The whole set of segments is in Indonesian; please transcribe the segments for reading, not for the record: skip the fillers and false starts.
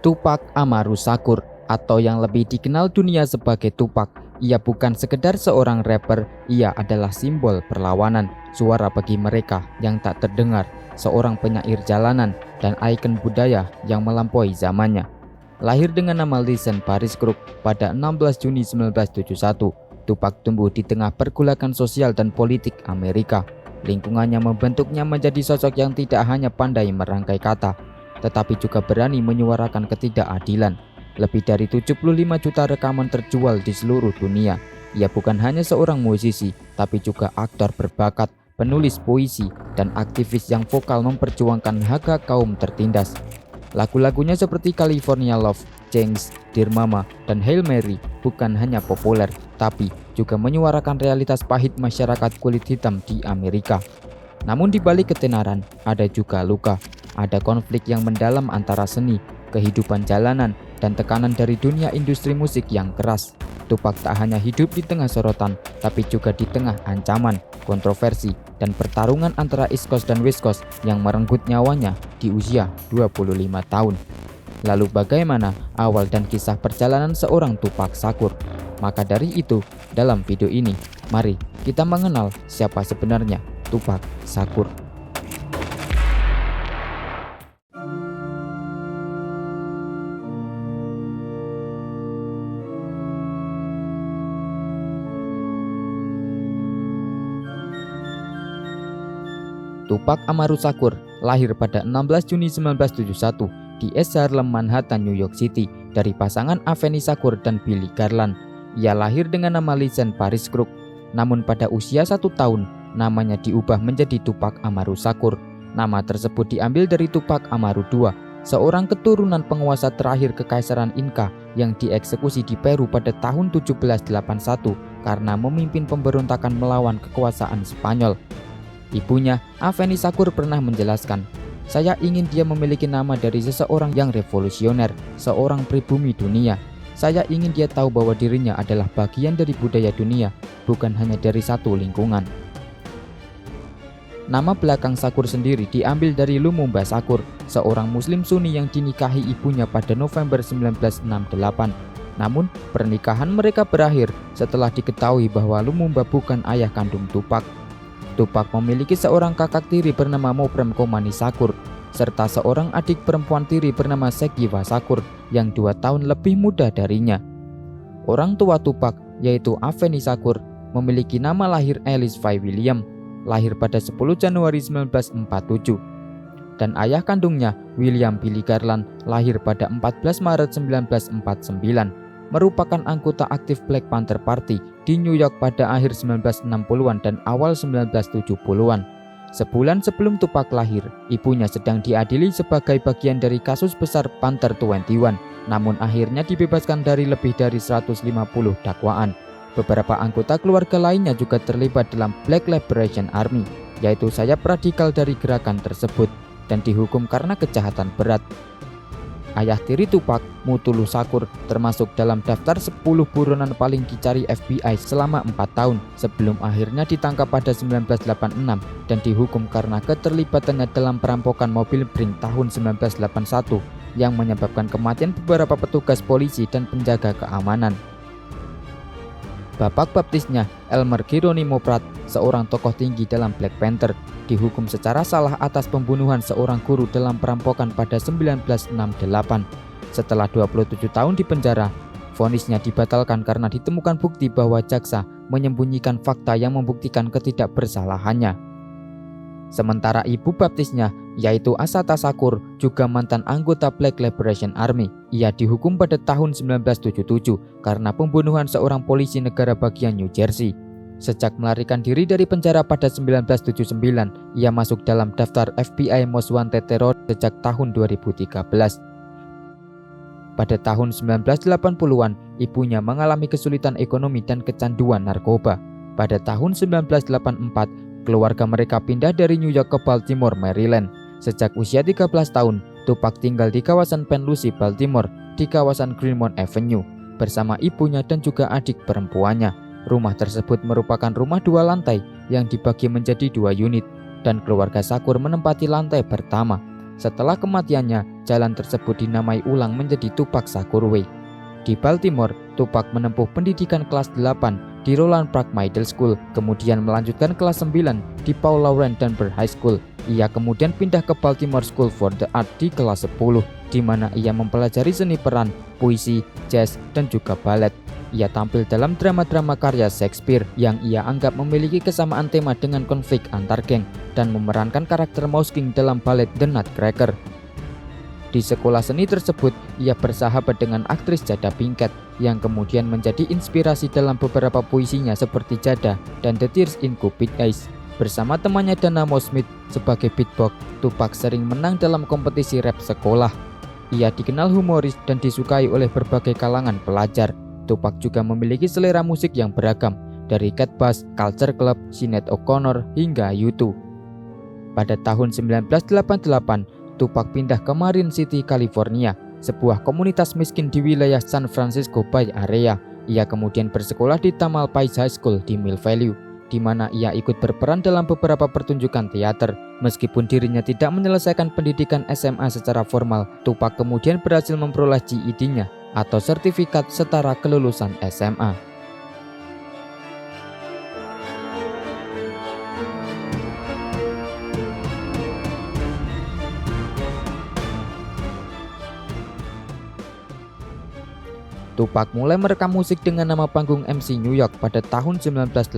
Tupac Amaru Shakur atau yang lebih dikenal dunia sebagai Tupac. Ia bukan sekedar seorang rapper, ia adalah simbol perlawanan, suara bagi mereka yang tak terdengar, seorang penyair jalanan dan ikon budaya yang melampaui zamannya. Lahir dengan nama Lisan Paris Crook pada 16 Juni 1971, Tupac tumbuh di tengah pergolakan sosial dan politik Amerika. Lingkungannya membentuknya menjadi sosok yang tidak hanya pandai merangkai kata, tetapi juga berani menyuarakan ketidakadilan. Lebih dari 75 juta rekaman terjual di seluruh dunia. Ia bukan hanya seorang musisi, tapi juga aktor berbakat, penulis puisi, dan aktivis yang vokal memperjuangkan hak kaum tertindas. Lagu-lagunya seperti California Love, Change, Dear Mama, dan Hail Mary bukan hanya populer, tapi juga menyuarakan realitas pahit masyarakat kulit hitam di Amerika. Namun di balik ketenaran, ada juga luka. Ada konflik yang mendalam antara seni, kehidupan jalanan, dan tekanan dari dunia industri musik yang keras. Tupac tak hanya hidup di tengah sorotan, tapi juga di tengah ancaman, kontroversi, dan pertarungan antara East Coast dan West Coast yang merenggut nyawanya di usia 25 tahun. Lalu bagaimana awal dan kisah perjalanan seorang Tupac Shakur? Maka dari itu, dalam video ini, mari kita mengenal siapa sebenarnya Tupac Shakur. Tupac Amaru Shakur lahir pada 16 Juni 1971 di East Harlem, Manhattan, New York City dari pasangan Afeni Shakur dan Billy Garland. Ia lahir dengan nama Lisan Paris Crook, namun pada usia 1 tahun namanya diubah menjadi Tupac Amaru Shakur. Nama tersebut diambil dari Tupac Amaru II, seorang keturunan penguasa terakhir Kekaisaran Inca yang dieksekusi di Peru pada tahun 1781 karena memimpin pemberontakan melawan kekuasaan Spanyol. Ibunya, Afeni Shakur, pernah menjelaskan, "Saya ingin dia memiliki nama dari seseorang yang revolusioner, seorang pribumi dunia. Saya ingin dia tahu bahwa dirinya adalah bagian dari budaya dunia, bukan hanya dari satu lingkungan." Nama belakang Shakur sendiri diambil dari Lumumba Shakur, seorang muslim Sunni yang dinikahi ibunya pada November 1968. Namun, pernikahan mereka berakhir setelah diketahui bahwa Lumumba bukan ayah kandung Tupac. Tupac memiliki seorang kakak tiri bernama Moprem Komani Shakur, serta seorang adik perempuan tiri bernama Sekiwa Shakur yang 2 tahun lebih muda darinya. Orang tua Tupac, yaitu Afeni Shakur, memiliki nama lahir Alice Faye William, lahir pada 10 Januari 1947. Dan ayah kandungnya, William Billy Garland, lahir pada 14 Maret 1949, merupakan anggota aktif Black Panther Party di New York pada akhir 1960-an dan awal 1970-an. Sebulan sebelum Tupac lahir, ibunya sedang diadili sebagai bagian dari kasus besar Panther 21, namun akhirnya dibebaskan dari lebih dari 150 dakwaan. Beberapa anggota keluarga lainnya juga terlibat dalam Black Liberation Army, yaitu sayap radikal dari gerakan tersebut, dan dihukum karena kejahatan berat. Ayah tiri Tupac, Mutulu Shakur, termasuk dalam daftar 10 buronan paling dicari FBI selama 4 tahun sebelum akhirnya ditangkap pada 1986 dan dihukum karena keterlibatannya dalam perampokan mobil Bring tahun 1981 yang menyebabkan kematian beberapa petugas polisi dan penjaga keamanan. Bapak baptisnya, Elmer Geronimo Pratt, seorang tokoh tinggi dalam Black Panther, dihukum secara salah atas pembunuhan seorang guru dalam perampokan pada 1968. Setelah 27 tahun di penjara, vonisnya dibatalkan karena ditemukan bukti bahwa jaksa menyembunyikan fakta yang membuktikan ketidakbersalahannya. Sementara ibu baptisnya, yaitu Assata Shakur, juga mantan anggota Black Liberation Army. Ia dihukum pada tahun 1977 karena pembunuhan seorang polisi negara bagian New Jersey. Sejak melarikan diri dari penjara pada 1979, ia masuk dalam daftar FBI Most Wanted Terror sejak tahun 2013. Pada tahun 1980-an, ibunya mengalami kesulitan ekonomi dan kecanduan narkoba. Pada tahun 1984, keluarga mereka pindah dari New York ke Baltimore, Maryland. Sejak usia 13 tahun, Tupac tinggal di kawasan Penn Lucie, Baltimore, di kawasan Greenmount Avenue, bersama ibunya dan juga adik perempuannya. Rumah tersebut merupakan rumah 2 lantai yang dibagi menjadi 2 unit, dan keluarga Shakur menempati lantai pertama. Setelah kematiannya, jalan tersebut dinamai ulang menjadi Tupac Shakur Way. Di Baltimore, Tupac menempuh pendidikan kelas 8 di Roland Park Middle School, kemudian melanjutkan kelas 9 di Paul Laurence Dunbar High School. Ia kemudian pindah ke Baltimore School for the Art di kelas 10, di mana ia mempelajari seni peran, puisi, jazz, dan juga balet. Ia tampil dalam drama-drama karya Shakespeare yang ia anggap memiliki kesamaan tema dengan konflik antar geng dan memerankan karakter Mouse King dalam balet The Nutcracker. Di sekolah seni tersebut, ia bersahabat dengan aktris Jada Pinkett yang kemudian menjadi inspirasi dalam beberapa puisinya seperti Jada dan The Tears in Cupid Eyes. Bersama temannya Dana Mouse Smith sebagai beatbox, Tupac sering menang dalam kompetisi rap sekolah. Ia dikenal humoris dan disukai oleh berbagai kalangan pelajar. Tupac juga memiliki selera musik yang beragam, dari Cat Bass, Culture Club, Sinéad O'Connor, hingga U2. Pada tahun 1988, Tupac pindah ke Marin City, California, sebuah komunitas miskin di wilayah San Francisco Bay Area. Ia kemudian bersekolah di Tamalpais High School di Mill Valley, di mana ia ikut berperan dalam beberapa pertunjukan teater. Meskipun dirinya tidak menyelesaikan pendidikan SMA secara formal, Tupac kemudian berhasil memperoleh GED-nya atau sertifikat setara kelulusan SMA. Tupac mulai merekam musik dengan nama panggung MC New York pada tahun 1988.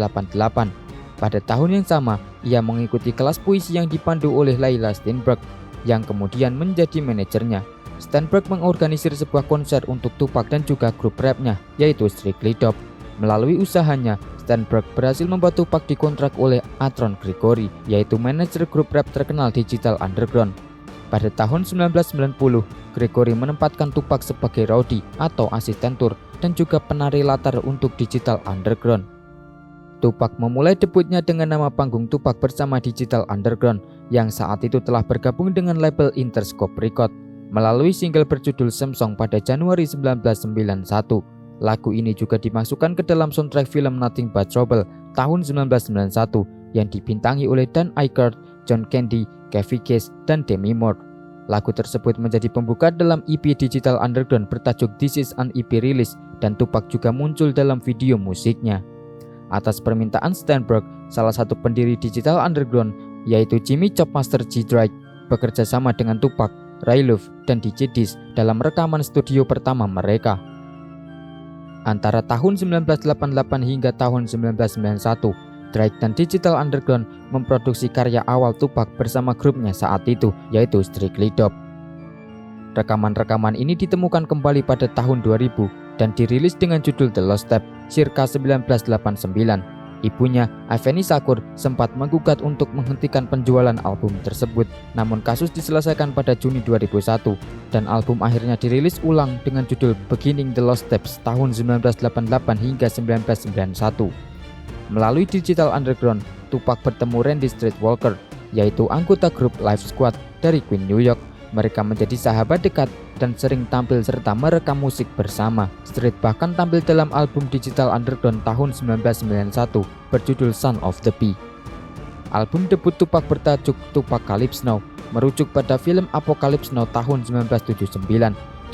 Pada tahun yang sama, ia mengikuti kelas puisi yang dipandu oleh Layla Steinberg, yang kemudian menjadi manajernya. Steinberg mengorganisir sebuah konser untuk Tupac dan juga grup rapnya, yaitu Strictly Dope. Melalui usahanya, Steinberg berhasil membuat Tupac dikontrak oleh Atron Gregory, yaitu manajer grup rap terkenal Digital Underground. Pada tahun 1990, Gregory menempatkan Tupac sebagai roadie atau asisten tur dan juga penari latar untuk Digital Underground. Tupac memulai debutnya dengan nama panggung Tupac bersama Digital Underground yang saat itu telah bergabung dengan label Interscope Record melalui single berjudul Samsung pada Januari 1991. Lagu ini juga dimasukkan ke dalam soundtrack film Nothing But Trouble tahun 1991 yang dibintangi oleh Dan Aykroyd, John Candy, Kevin Gates, dan Demi Moore. Lagu tersebut menjadi pembuka dalam EP Digital Underground bertajuk This Is an EP Release, dan Tupac juga muncul dalam video musiknya. Atas permintaan Steinberg, salah satu pendiri Digital Underground, yaitu Jimmy Chopmaster G. Drake, bekerja sama dengan Tupac, Ray Luv, dan DJ Diz dalam rekaman studio pertama mereka. Antara tahun 1988 hingga tahun 1991, Drake dan Digital Underground memproduksi karya awal Tupac bersama grupnya saat itu, yaitu Strictly Dope. Rekaman-rekaman ini ditemukan kembali pada tahun 2000 dan dirilis dengan judul The Lost Tape circa 1989. Ibunya, Afeni Shakur, sempat menggugat untuk menghentikan penjualan album tersebut, namun kasus diselesaikan pada Juni 2001 dan album akhirnya dirilis ulang dengan judul Beginning the Lost Tapes tahun 1988 hingga 1991. Melalui Digital Underground, Tupac bertemu Randy Streetwalker, yaitu anggota grup Live Squad dari Queen, New York. Mereka menjadi sahabat dekat dan sering tampil serta merekam musik bersama. Street bahkan tampil dalam album Digital Underground tahun 1991 berjudul Son of the Bee. Album debut Tupac bertajuk Tupac Calypso Now merujuk pada film Apocalypse Now tahun 1979,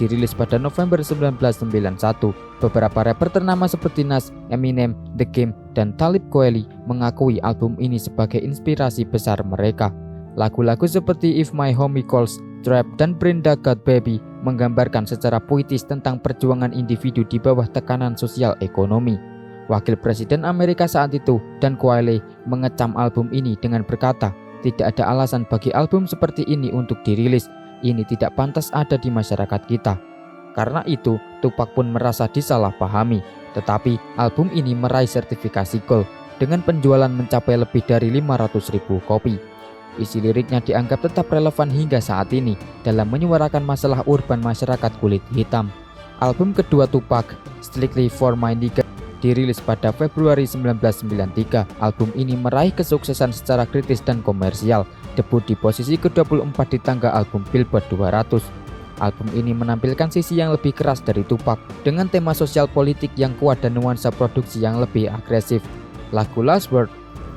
dirilis pada November 1991. Beberapa rapper ternama seperti Nas, Eminem, The Game, dan Talib Kweli mengakui album ini sebagai inspirasi besar mereka. Lagu-lagu seperti If My Homie Calls, Trap, dan Brenda Got Baby menggambarkan secara puitis tentang perjuangan individu di bawah tekanan sosial ekonomi. Wakil Presiden Amerika saat itu, Dan Quayle, mengecam album ini dengan berkata, "Tidak ada alasan bagi album seperti ini untuk dirilis. Ini tidak pantas ada di masyarakat kita." Karena itu, Tupac pun merasa disalahpahami. Tetapi album ini meraih sertifikasi gold dengan penjualan mencapai lebih dari 500.000 kopi. Isi liriknya dianggap tetap relevan hingga saat ini dalam menyuarakan masalah urban masyarakat kulit hitam. Album kedua Tupac, Strictly for My Nigga, dirilis pada Februari 1993. Album ini meraih kesuksesan secara kritis dan komersial, debut di posisi ke-24 di tangga album Billboard 200. Album ini menampilkan sisi yang lebih keras dari Tupac dengan tema sosial politik yang kuat dan nuansa produksi yang lebih agresif. Lagu Last Word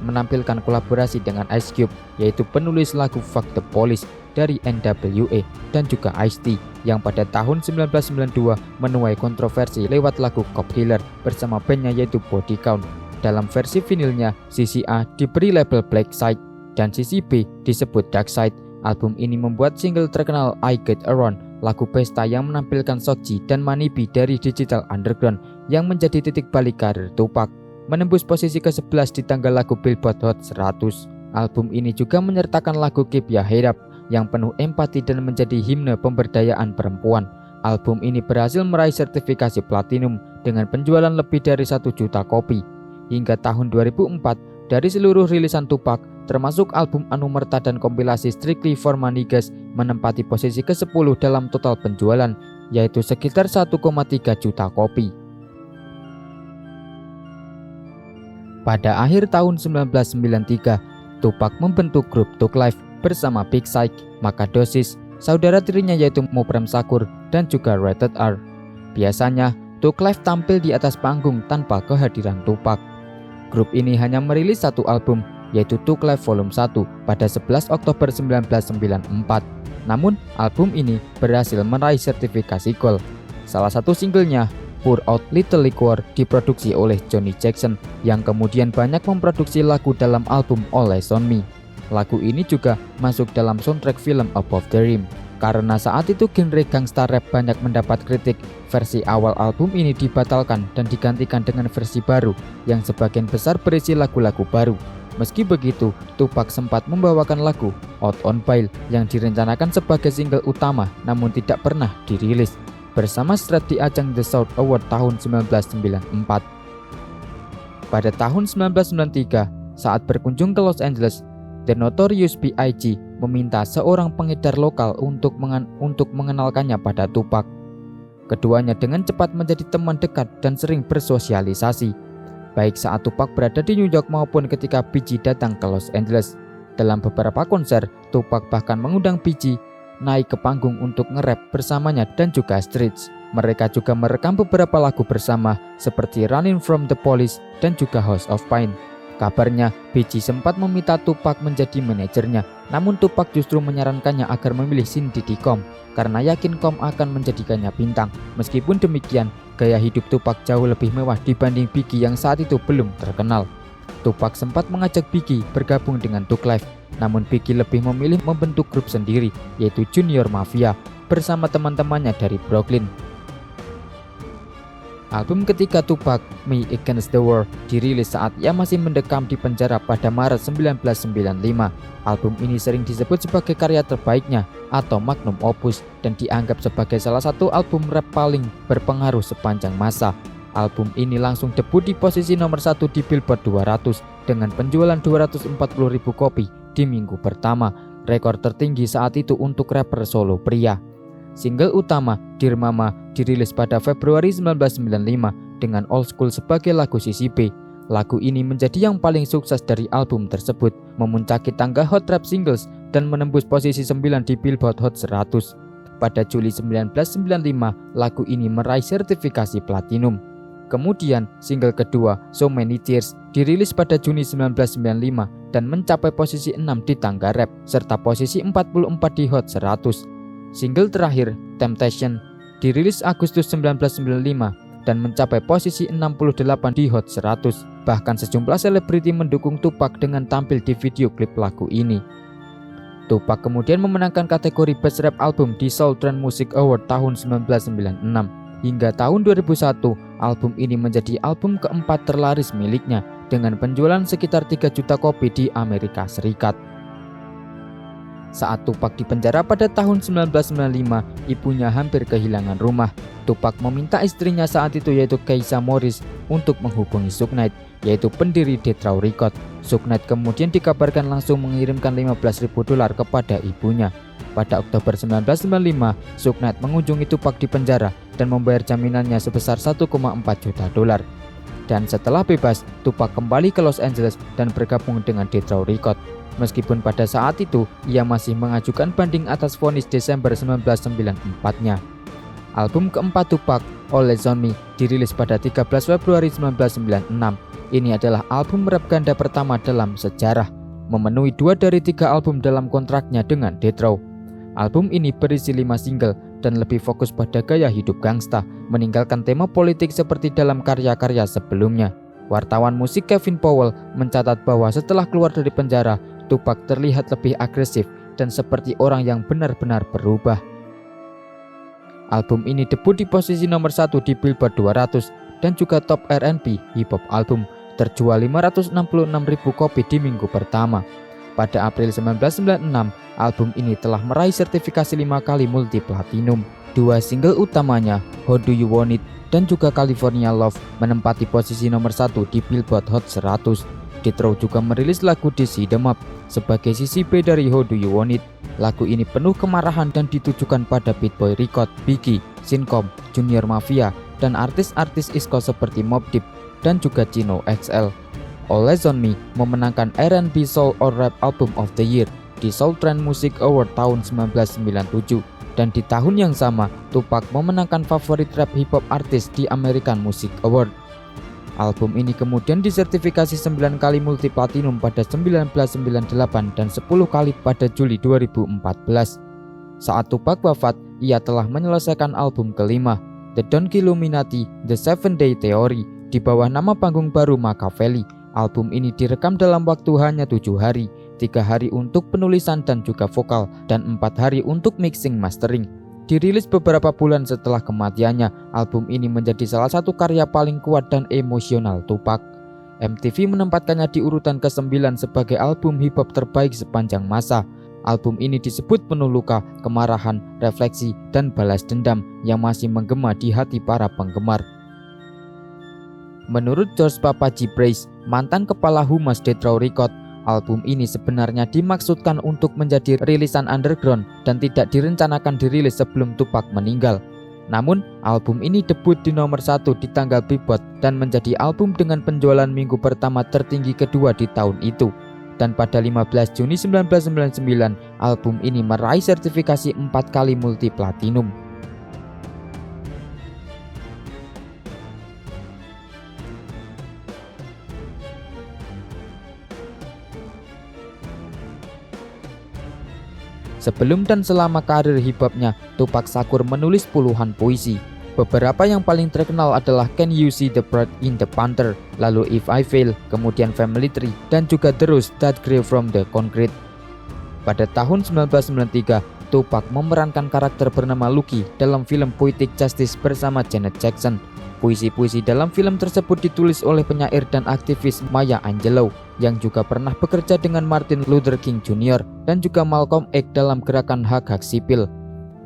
menampilkan kolaborasi dengan Ice Cube, yaitu penulis lagu Fuck the Police. dari NWA dan juga Ice-T yang pada tahun 1992 menuai kontroversi lewat lagu Cop Killer bersama bandnya yaitu Body Count. Dalam versi vinilnya, sisi A diberi label Black Side dan sisi B disebut Dark Side. Album ini membuat single terkenal I Get Around, lagu pesta yang menampilkan Shock dan Money B dari Digital Underground yang menjadi titik balik karir Tupac, menembus posisi ke-11 di tangga lagu Billboard Hot 100. Album ini juga menyertakan lagu Keep Ya Head Up yang penuh empati dan menjadi himne pemberdayaan perempuan. Album ini berhasil meraih sertifikasi platinum dengan penjualan lebih dari 1 juta kopi. Hingga tahun 2004, dari seluruh rilisan Tupac, termasuk album Anumerta dan kompilasi Strictly for My Niggas, menempati posisi ke-10 dalam total penjualan, yaitu sekitar 1,3 juta kopi. Pada akhir tahun 1993, Tupac membentuk grup Thug Life bersama Big Syke, Makadosis, saudara tirinya yaitu Muprem Shakur, dan juga Rated R. Biasanya, Thug Life tampil di atas panggung tanpa kehadiran Tupac. Grup ini hanya merilis satu album, yaitu Thug Life Volume 1 pada 11 Oktober 1994. Namun, album ini berhasil meraih sertifikasi Gold. Salah satu singlenya, Pour Out Little Liquor, diproduksi oleh Johnny Jackson, yang kemudian banyak memproduksi lagu dalam album All Eyes on Me. Lagu ini juga masuk dalam soundtrack film Above the Rim. Karena saat itu genre gangsta rap banyak mendapat kritik, versi awal album ini dibatalkan dan digantikan dengan versi baru yang sebagian besar berisi lagu-lagu baru. Meski begitu, Tupac sempat membawakan lagu Out on Bail yang direncanakan sebagai single utama namun tidak pernah dirilis, bersama Strat di ajang The South Award tahun 1994. Pada tahun 1993, saat berkunjung ke Los Angeles, The Notorious B.I.G. meminta seorang pengedar lokal untuk mengenalkannya pada Tupac. Keduanya dengan cepat menjadi teman dekat dan sering bersosialisasi, baik saat Tupac berada di New York maupun ketika B.G. datang ke Los Angeles. Dalam beberapa konser, Tupac bahkan mengundang B.G. naik ke panggung untuk nge-rap bersamanya dan juga Streets. Mereka juga merekam beberapa lagu bersama seperti Running from the Police dan juga House of Pain. Kabarnya, B.G. sempat meminta Tupac menjadi manajernya, namun Tupac justru menyarankannya agar memilih Sean Diddy Combs karena yakin Combs akan menjadikannya bintang. Meskipun demikian, gaya hidup Tupac jauh lebih mewah dibanding Biggie yang saat itu belum terkenal. Tupac sempat mengajak Biggie bergabung dengan Thug Life, namun Biggie lebih memilih membentuk grup sendiri, yaitu Junior Mafia, bersama teman-temannya dari Brooklyn. Album ketiga Tupac, Me Against the World, dirilis saat ia masih mendekam di penjara pada Maret 1995. Album ini sering disebut sebagai karya terbaiknya atau magnum opus dan dianggap sebagai salah satu album rap paling berpengaruh sepanjang masa. Album ini langsung debut di posisi nomor 1 di Billboard 200 dengan penjualan 240.000 kopi di minggu pertama, rekor tertinggi saat itu untuk rapper solo pria. Single utama, Dear Mama, dirilis pada Februari 1995 dengan Old School sebagai lagu sisi B. Lagu ini menjadi yang paling sukses dari album tersebut, memuncaki tangga Hot Rap Singles dan menembus posisi 9 di Billboard Hot 100. Pada Juli 1995, lagu ini meraih sertifikasi platinum. Kemudian, single kedua, So Many Tears, dirilis pada Juni 1995 dan mencapai posisi 6 di tangga rap, serta posisi 44 di Hot 100. Single terakhir, Temptation, dirilis Agustus 1995 dan mencapai posisi 68 di Hot 100. Bahkan sejumlah selebriti mendukung Tupac dengan tampil di video klip lagu ini. Tupac kemudian memenangkan kategori Best Rap Album di Soul Train Music Award tahun 1996. Hingga tahun 2001, album ini menjadi album keempat terlaris miliknya dengan penjualan sekitar 3 juta kopi di Amerika Serikat. Saat Tupac dipenjara pada tahun 1995, ibunya hampir kehilangan rumah. Tupac meminta istrinya saat itu yaitu Keisha Morris untuk menghubungi Suge Knight, yaitu pendiri Death Row Records. Suge Knight kemudian dikabarkan langsung mengirimkan $15.000 kepada ibunya. Pada Oktober 1995, Suge Knight mengunjungi Tupac di penjara dan membayar jaminannya sebesar $1,4 juta. Dan setelah bebas, Tupac kembali ke Los Angeles dan bergabung dengan Death Row Records. Meskipun pada saat itu ia masih mengajukan banding atas vonis Desember 1994-nya. Album keempat Tupac, All Eyes on Me, dirilis pada 13 Februari 1996. Ini adalah album rap ganda pertama dalam sejarah, memenuhi 2 dari 3 album dalam kontraknya dengan Death Row. Album ini berisi 5 single dan lebih fokus pada gaya hidup gangsta, meninggalkan tema politik seperti dalam karya-karya sebelumnya. Wartawan musik Kevin Powell mencatat bahwa setelah keluar dari penjara, Tupac terlihat lebih agresif dan seperti orang yang benar-benar berubah. Album ini debut di posisi nomor 1 di Billboard 200 dan juga top R&B hip hop album, terjual 566.000 kopi di minggu pertama. Pada April 1996, album ini telah meraih sertifikasi 5 kali multi platinum. 2 single utamanya, How Do You Want It dan juga California Love, menempati posisi nomor 1 di Billboard Hot 100. Death Row juga merilis lagu This Is The Map sebagai sisi B dari How Do You Want It. Lagu ini penuh kemarahan dan ditujukan pada Bad Boy Record, Biggie, Sincom, Junior Mafia, dan artis-artis East Coast seperti Mobb Deep dan juga Chino XL. All Eyes On Me memenangkan R&B Soul or Rap Album of the Year di Soul Trend Music Award tahun 1997, dan di tahun yang sama Tupac memenangkan favorit rap hip hop artis di American Music Award. Album ini kemudian disertifikasi 9 kali multi platinum pada 1998 dan 10 kali pada Juli 2014. Saat Tupac wafat, ia telah menyelesaikan album kelima, The Don Killuminati, The 7 Day Theory, di bawah nama panggung baru Makaveli. Album ini direkam dalam waktu hanya 7 hari, 3 hari untuk penulisan dan juga vokal, dan 4 hari untuk mixing mastering. Dirilis beberapa bulan setelah kematiannya, album ini menjadi salah satu karya paling kuat dan emosional Tupac. MTV menempatkannya di urutan ke-9 sebagai album hip hop terbaik sepanjang masa. Album ini disebut penuh luka, kemarahan, refleksi, dan balas dendam yang masih menggema di hati para penggemar. Menurut George Papaji Brace, mantan kepala humas Death Row Record, album ini sebenarnya dimaksudkan untuk menjadi rilisan underground dan tidak direncanakan dirilis sebelum Tupac meninggal. Namun, album ini debut di nomor 1 di tanggal Billboard dan menjadi album dengan penjualan minggu pertama tertinggi kedua di tahun itu. Dan pada 15 Juni 1999, album ini meraih sertifikasi 4 kali multi platinum. Sebelum dan selama karir hip-hopnya, Tupac Shakur menulis puluhan puisi. Beberapa yang paling terkenal adalah Can You See the Blood in the Panther, lalu If I Fail, kemudian Family Tree, dan juga The Roots That Grew from the Concrete. Pada tahun 1993, Tupac memerankan karakter bernama Lucky dalam film Poetic Justice bersama Janet Jackson. Puisi-puisi dalam film tersebut ditulis oleh penyair dan aktivis Maya Angelou yang juga pernah bekerja dengan Martin Luther King Jr. dan juga Malcolm X dalam gerakan hak-hak sipil.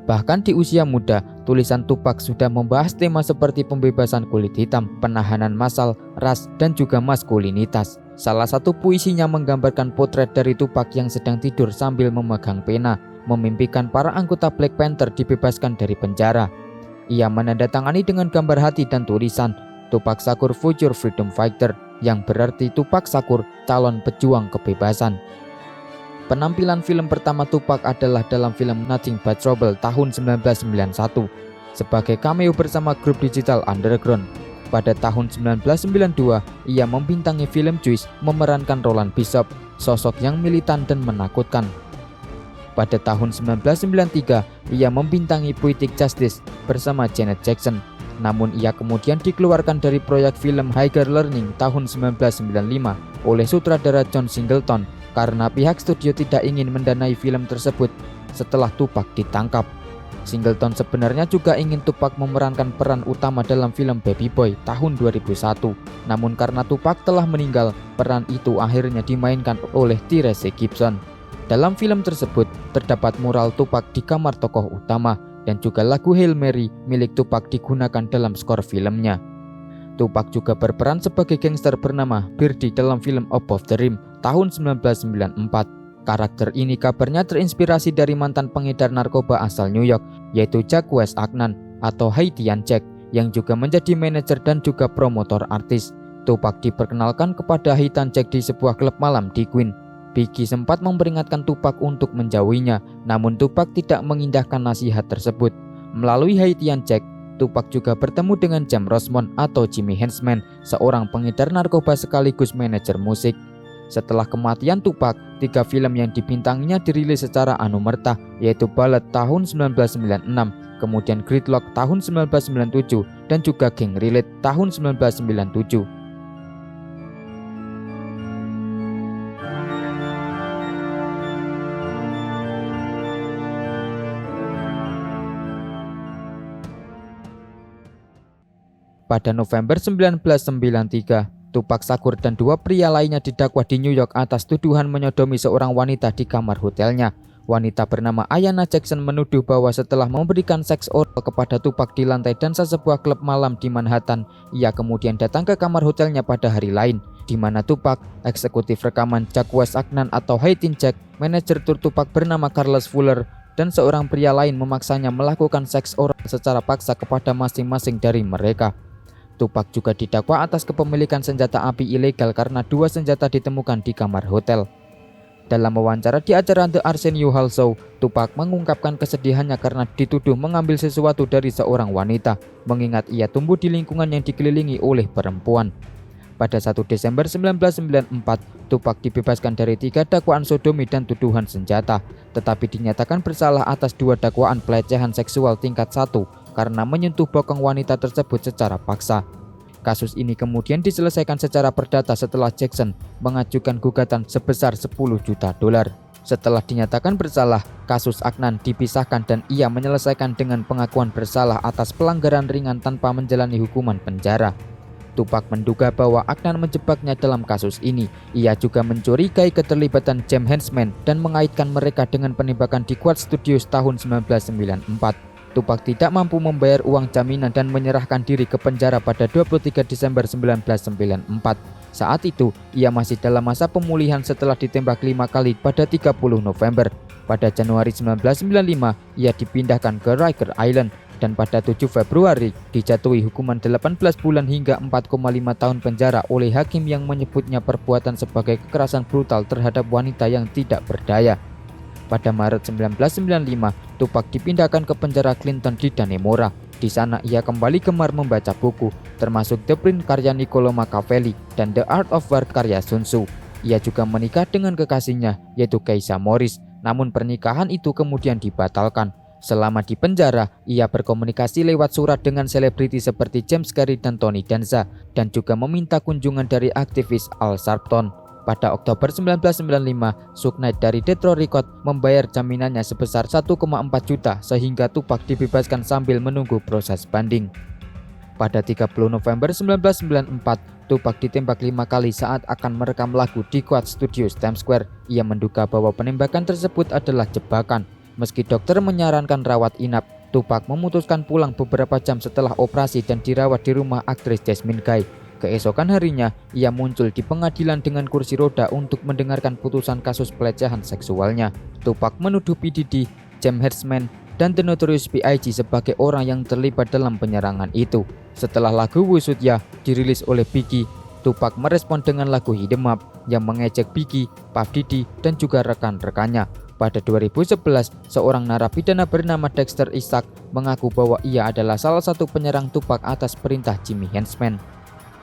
Bahkan di usia muda, tulisan Tupac sudah membahas tema seperti pembebasan kulit hitam, penahanan massal, ras, dan juga maskulinitas. Salah satu puisinya menggambarkan potret dari Tupac yang sedang tidur sambil memegang pena, memimpikan para anggota Black Panther dibebaskan dari penjara. Ia menandatangani dengan gambar hati dan tulisan Tupac Shakur Future Freedom Fighter, yang berarti Tupac Shakur calon pejuang kebebasan. Penampilan film pertama Tupac adalah dalam film Nothing But Trouble tahun 1991 sebagai cameo bersama grup digital Underground. Pada tahun 1992, ia membintangi film Juice memerankan Roland Bishop, sosok yang militan dan menakutkan. Pada tahun 1993, ia membintangi Poetic Justice bersama Janet Jackson. Namun ia kemudian dikeluarkan dari proyek film Higher Learning tahun 1995 oleh sutradara John Singleton karena pihak studio tidak ingin mendanai film tersebut setelah Tupac ditangkap. Singleton sebenarnya juga ingin Tupac memerankan peran utama dalam film Baby Boy tahun 2001. Namun karena Tupac telah meninggal, peran itu akhirnya dimainkan oleh Tyrese Gibson. Dalam film tersebut, terdapat mural Tupac di kamar tokoh utama dan juga lagu Hail Mary milik Tupac digunakan dalam skor filmnya. Tupac juga berperan sebagai gangster bernama Birdie dalam film Above the Rim tahun 1994. Karakter ini kabarnya terinspirasi dari mantan pengedar narkoba asal New York, yaitu Jack West Agnan atau Haitian Jack, yang juga menjadi manajer dan juga promotor artis. Tupac diperkenalkan kepada Haitian Jack di sebuah klub malam di Queen. Biggie sempat memperingatkan Tupac untuk menjauhinya, namun Tupac tidak mengindahkan nasihat tersebut. Melalui Haitian Jack, Tupac juga bertemu dengan Jam Rosemont atau Jimmy Hensman, seorang pengedar narkoba sekaligus manajer musik. Setelah kematian Tupac, 3 film yang dibintanginya dirilis secara anumerta, yaitu Bullet tahun 1996, kemudian Gridlock tahun 1997, dan juga Gang Relate tahun 1997. Pada November 1993, Tupac Shakur dan 2 pria lainnya didakwa di New York atas tuduhan menyodomi seorang wanita di kamar hotelnya. Wanita bernama Ayanna Jackson menuduh bahwa setelah memberikan seks oral kepada Tupac di lantai dansa sebuah klub malam di Manhattan, ia kemudian datang ke kamar hotelnya pada hari lain, di mana Tupac, eksekutif rekaman Jacques Agnan atau Haydn Jack, manajer tur Tupac bernama Carlos Fuller, dan seorang pria lain memaksanya melakukan seks oral secara paksa kepada masing-masing dari mereka. Tupac juga didakwa atas kepemilikan senjata api ilegal karena 2 senjata ditemukan di kamar hotel. Dalam wawancara di acara The Arsenio Hall Show, Tupac mengungkapkan kesedihannya karena dituduh mengambil sesuatu dari seorang wanita, mengingat ia tumbuh di lingkungan yang dikelilingi oleh perempuan. Pada 1 Desember 1994, Tupac dibebaskan dari 3 dakwaan sodomi dan tuduhan senjata, tetapi dinyatakan bersalah atas 2 dakwaan pelecehan seksual tingkat 1 karena menyentuh bokong wanita tersebut secara paksa. Kasus ini kemudian diselesaikan secara perdata setelah Jackson mengajukan gugatan sebesar $10 juta. Setelah dinyatakan bersalah, kasus Agnan dipisahkan dan ia menyelesaikan dengan pengakuan bersalah atas pelanggaran ringan tanpa menjalani hukuman penjara. Tupac menduga bahwa Agnan menjebaknya dalam kasus ini. Ia juga mencurigai keterlibatan James Henchman dan mengaitkan mereka dengan penembakan di Quad Studios tahun 1994. Tupac tidak mampu membayar uang jaminan dan menyerahkan diri ke penjara pada 23 Desember 1994. Saat itu, ia masih dalam masa pemulihan setelah ditembak 5 kali pada 30 November. Pada Januari 1995, ia dipindahkan ke Riker Island dan pada 7 Februari dijatuhi hukuman 18 bulan hingga 4,5 tahun penjara oleh hakim yang menyebutnya perbuatan sebagai kekerasan brutal terhadap wanita yang tidak berdaya. Pada Maret 1995, Tupac dipindahkan ke penjara Clinton di Dannemora. Di sana ia kembali gemar membaca buku, termasuk The Prince karya Niccolo Machiavelli dan The Art of War karya Sun Tzu. Ia juga menikah dengan kekasihnya, yaitu Keisha Morris, namun pernikahan itu kemudian dibatalkan. Selama di penjara, ia berkomunikasi lewat surat dengan selebriti seperti James Carey dan Tony Danza, dan juga meminta kunjungan dari aktivis Al Sharpton. Pada Oktober 1995, Suge Knight dari Detroit Records membayar jaminannya sebesar 1,4 juta sehingga Tupac dibebaskan sambil menunggu proses banding. Pada 30 November 1994, Tupac ditembak 5 kali saat akan merekam lagu di Quad Studios Times Square. Ia menduga bahwa penembakan tersebut adalah jebakan. Meski dokter menyarankan rawat inap, Tupac memutuskan pulang beberapa jam setelah operasi dan dirawat di rumah aktris Jasmine Guy. Keesokan harinya, ia muncul di pengadilan dengan kursi roda untuk mendengarkan putusan kasus pelecehan seksualnya. Tupac menuduh P. Diddy, James Henchman, dan The Notorious B.I.G. sebagai orang yang terlibat dalam penyerangan itu. Setelah lagu Wusud Ya dirilis oleh Biggie, Tupac merespon dengan lagu Hit 'Em Up yang mengejek Biggie, Puff Diddy, dan juga rekan-rekannya. Pada 2011, seorang narapidana bernama Dexter Isaac mengaku bahwa ia adalah salah satu penyerang Tupac atas perintah Jimmy Henchman.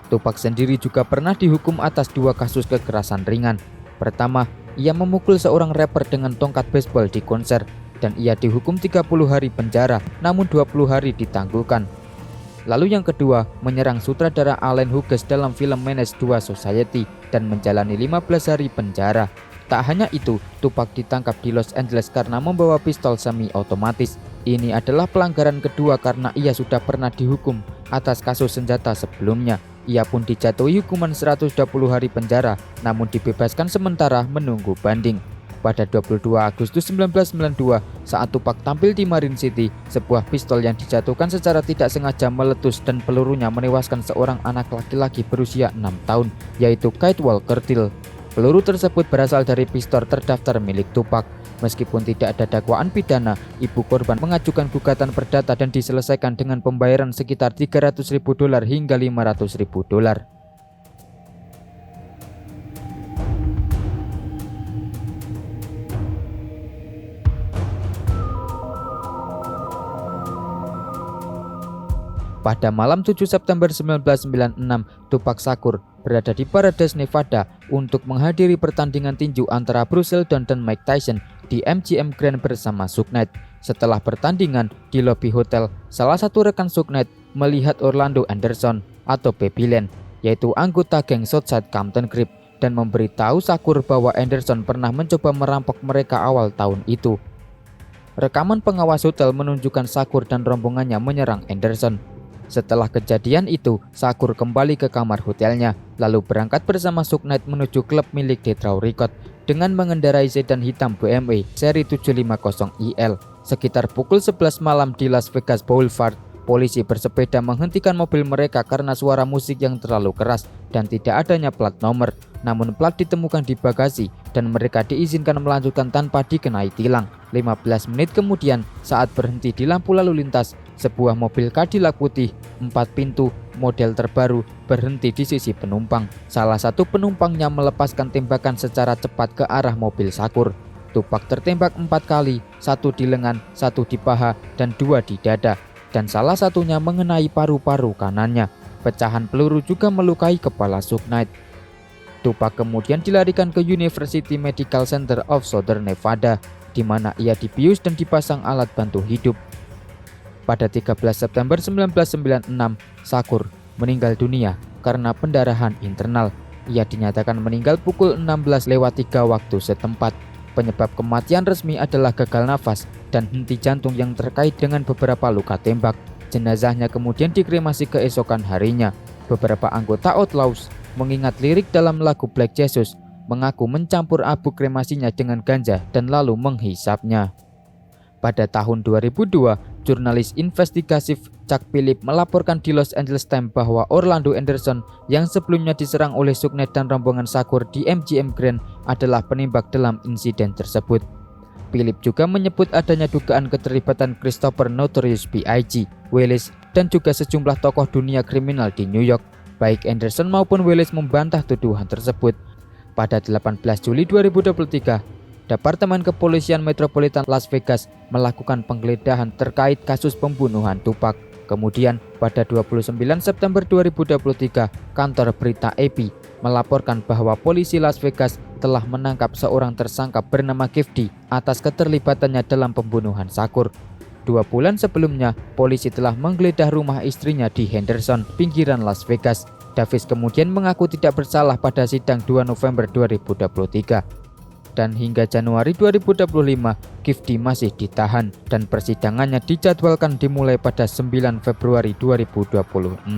Tupac sendiri juga pernah dihukum atas 2 kasus kekerasan ringan. Pertama, ia memukul seorang rapper dengan tongkat baseball di konser dan ia dihukum 30 hari penjara, namun 20 hari ditangguhkan. Lalu yang kedua, menyerang sutradara Allen Hughes dalam film Menace II Society dan menjalani 15 hari penjara. Tak hanya itu, Tupac ditangkap di Los Angeles karena membawa pistol semi-otomatis. Ini adalah pelanggaran kedua karena ia sudah pernah dihukum atas kasus senjata sebelumnya. Ia pun dijatuhi hukuman 120 hari penjara, namun dibebaskan sementara menunggu banding. Pada 22 Agustus 1992, saat Tupac tampil di Marin City, sebuah pistol yang dijatuhkan secara tidak sengaja meletus dan pelurunya menewaskan seorang anak laki-laki berusia 6 tahun, yaitu Kyle Walker Till. Peluru tersebut berasal dari pistol terdaftar milik Tupac. Meskipun tidak ada dakwaan pidana, ibu korban mengajukan gugatan perdata dan diselesaikan dengan pembayaran sekitar $300.000 hingga $500.000. Pada malam 7 September 1996, Tupac Shakur, berada di Paradise, Nevada untuk menghadiri pertandingan tinju antara Bruce Seldon dan Mike Tyson di MGM Grand bersama Suge Knight. Setelah pertandingan di lobi hotel, salah satu rekan Suge Knight melihat Orlando Anderson atau Baby Len, yaitu anggota geng Southside Compton Crip, dan memberitahu Shakur bahwa Anderson pernah mencoba merampok mereka awal tahun itu. Rekaman pengawas hotel menunjukkan Shakur dan rombongannya menyerang Anderson. Setelah kejadian itu, Shakur kembali ke kamar hotelnya, lalu berangkat bersama Suge Knight menuju klub milik Death Row Records dengan mengendarai sedan hitam BMW seri 750IL. Sekitar pukul 11 malam di Las Vegas Boulevard, polisi bersepeda menghentikan mobil mereka karena suara musik yang terlalu keras dan tidak adanya plat nomor. Namun plat ditemukan di bagasi dan mereka diizinkan melanjutkan tanpa dikenai tilang. 15 menit kemudian, saat berhenti di lampu lalu lintas, sebuah mobil Cadillac putih 4 pintu model terbaru berhenti di sisi penumpang. Salah satu penumpangnya melepaskan tembakan secara cepat ke arah mobil Shakur. Tupac tertembak 4 kali, 1 di lengan, 1 di paha, dan 2 di dada, dan salah satunya mengenai paru-paru kanannya. Pecahan peluru juga melukai kepala Suge Knight. Tupac kemudian dilarikan ke University Medical Center of Southern Nevada, di mana ia dibius dan dipasang alat bantu hidup. Pada 13 September 1996, Shakur meninggal dunia karena pendarahan internal. Ia dinyatakan meninggal pukul 16:03 waktu setempat. Penyebab kematian resmi adalah gagal nafas dan henti jantung yang terkait dengan beberapa luka tembak. Jenazahnya kemudian dikremasi keesokan harinya. Beberapa anggota Outlaws mengingat lirik dalam lagu Black Jesus, mengaku mencampur abu kremasinya dengan ganja dan lalu menghisapnya. Pada tahun 2002, jurnalis investigatif Chuck Phillips melaporkan di Los Angeles Times bahwa Orlando Anderson yang sebelumnya diserang oleh Suge Knight dan rombongan Shakur di MGM Grand adalah penembak dalam insiden tersebut. Phillips juga menyebut adanya dugaan keterlibatan Christopher Notorious B.I.G., Willis, dan juga sejumlah tokoh dunia kriminal di New York. Baik Anderson maupun Willis membantah tuduhan tersebut. Pada 18 Juli 2023, Departemen Kepolisian Metropolitan Las Vegas melakukan penggeledahan terkait kasus pembunuhan Tupac. Kemudian, pada 29 September 2023, kantor berita AP melaporkan bahwa polisi Las Vegas telah menangkap seorang tersangka bernama Kefti atas keterlibatannya dalam pembunuhan Shakur. 2 bulan sebelumnya, polisi telah menggeledah rumah istrinya di Henderson, pinggiran Las Vegas. Davis kemudian mengaku tidak bersalah pada sidang 2 November 2023. Dan hingga Januari 2025, Kefti masih ditahan dan persidangannya dijadwalkan dimulai pada 9 Februari 2026.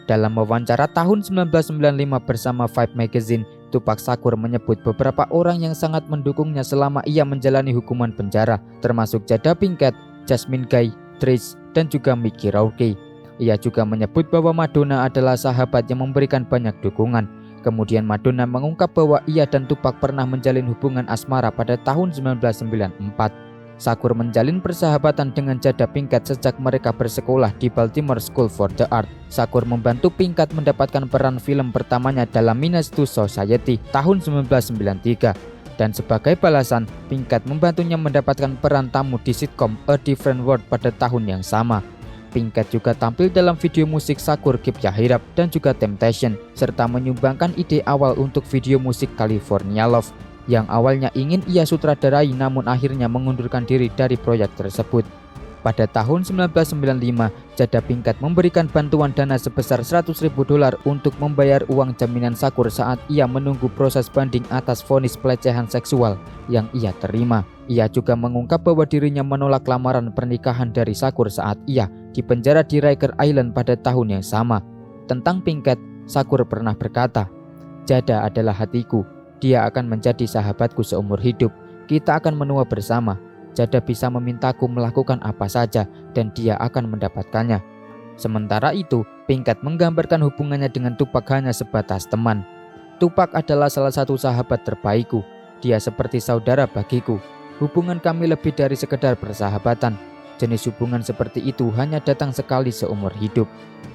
Dalam wawancara tahun 1995 bersama Vibe Magazine, Tupac Shakur menyebut beberapa orang yang sangat mendukungnya selama ia menjalani hukuman penjara, termasuk Jada Pinkett, Jasmine Guy, Trish, dan juga Mickey Rourke. Ia juga menyebut bahwa Madonna adalah sahabat yang memberikan banyak dukungan. Kemudian Madonna mengungkap bahwa ia dan Tupac pernah menjalin hubungan asmara pada tahun 1994. Shakur menjalin persahabatan dengan Jada Pinkett sejak mereka bersekolah di Baltimore School for the Arts. Shakur membantu Pinkett mendapatkan peran film pertamanya dalam Menace to Society tahun 1993. Dan sebagai balasan, Pinkett membantunya mendapatkan peran tamu di sitkom A Different World pada tahun yang sama. Pinkett juga tampil dalam video musik Shakur Keep Ya Head Up dan juga Temptation, serta menyumbangkan ide awal untuk video musik California Love, yang awalnya ingin ia sutradarai namun akhirnya mengundurkan diri dari proyek tersebut. Pada tahun 1995, Jada Pinkett memberikan bantuan dana sebesar $100.000 untuk membayar uang jaminan Shakur saat ia menunggu proses banding atas vonis pelecehan seksual yang ia terima. Ia juga mengungkap bahwa dirinya menolak lamaran pernikahan dari Shakur saat ia dipenjara di Riker Island pada tahun yang sama. Tentang Pinkett, Shakur pernah berkata, "Jada adalah hatiku. Dia akan menjadi sahabatku seumur hidup. Kita akan menua bersama. Jada bisa memintaku melakukan apa saja dan dia akan mendapatkannya." Sementara itu, Pinkett menggambarkan hubungannya dengan Tupac hanya sebatas teman. "Tupac adalah salah satu sahabat terbaikku. Dia seperti saudara bagiku. hubungan kami lebih dari sekedar persahabatan. Jenis hubungan seperti itu hanya datang sekali seumur hidup.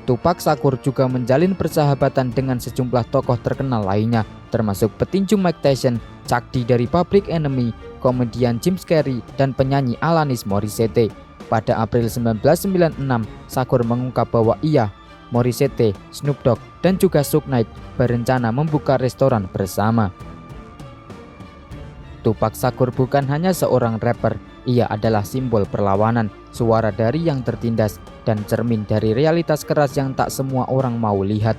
Tupac Shakur juga menjalin persahabatan dengan sejumlah tokoh terkenal lainnya, termasuk petinju Mike Tyson, Chuck D dari Public Enemy, komedian Jim Carrey, dan penyanyi Alanis Morissette. Pada April 1996, Shakur mengungkap bahwa ia, Morissette, Snoop Dogg, dan juga Suge Knight berencana membuka restoran bersama. Tupac Shakur bukan hanya seorang rapper, ia adalah simbol perlawanan, suara dari yang tertindas, dan cermin dari realitas keras yang tak semua orang mau lihat.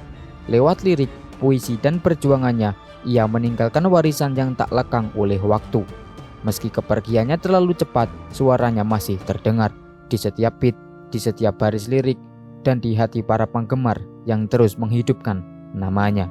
Lewat lirik, puisi, dan perjuangannya, ia meninggalkan warisan yang tak lekang oleh waktu. Meski kepergiannya terlalu cepat, suaranya masih terdengar di setiap beat, di setiap baris lirik, dan di hati para penggemar yang terus menghidupkan namanya.